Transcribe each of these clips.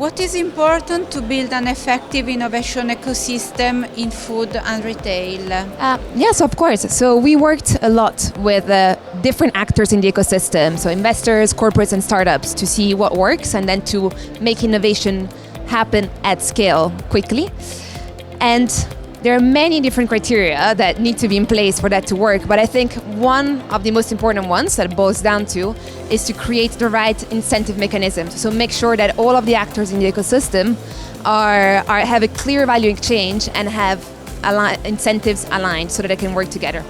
What is important to build an effective innovation ecosystem in food and retail? Yes, of course. So we worked a lot with different actors in the ecosystem, so investors, corporates and startups, to see what works and then to make innovation happen at scale quickly. And there are many different criteria that need to be in place for that to work, but I think one of the most important ones that it boils down to is to create the right incentive mechanisms. So make sure that all of the actors in the ecosystem have a clear value exchange and have incentives aligned so that they can work together.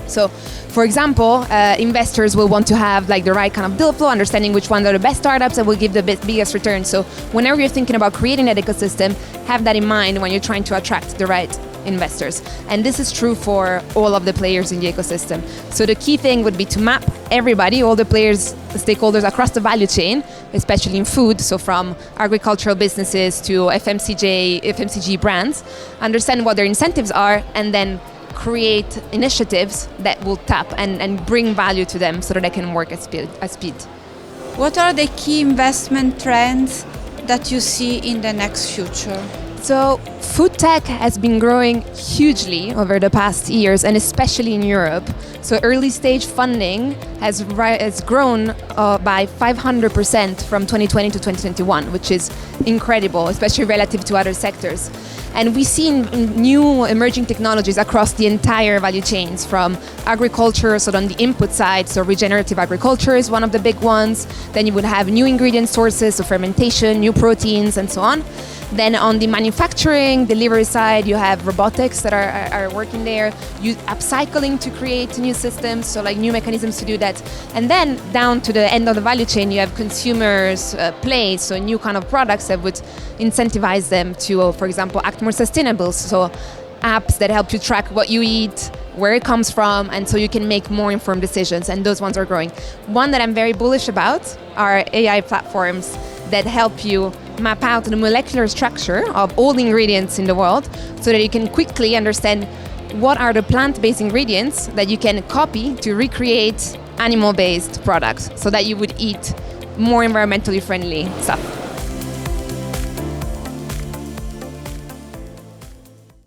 So, for example, investors will want to have like the right kind of deal flow, understanding which ones are the best startups that will give the biggest return. So whenever you're thinking about creating that ecosystem, have that in mind when you're trying to attract the right investors. And this is true for all of the players in the ecosystem. So the key thing would be to map everybody, all the players, the stakeholders across the value chain, especially in food, so from agricultural businesses to FMCG brands, understand what their incentives are, and then create initiatives that will tap and bring value to them so that they can work at speed. What are the key investment trends that you see in the next future? So food tech has been growing hugely over the past years, and especially in Europe. So early stage funding has grown by 500% from 2020 to 2021, which is incredible, especially relative to other sectors. And we see new emerging technologies across the entire value chains, from agriculture, so on the input side, so regenerative agriculture is one of the big ones. Then you would have new ingredient sources, so fermentation, new proteins, and so on. Then on the manufacturing, delivery side, you have robotics that are working there, upcycling to create new systems, so like new mechanisms to do that. And then down to the end of the value chain, you have consumers' play, so new kind of products that would incentivize them to, for example, act more sustainable. So apps that help you track what you eat, where it comes from, and so you can make more informed decisions, and those ones are growing. One that I'm very bullish about are AI platforms that help you map out the molecular structure of all the ingredients in the world so that you can quickly understand what are the plant-based ingredients that you can copy to recreate animal-based products so that you would eat more environmentally friendly stuff.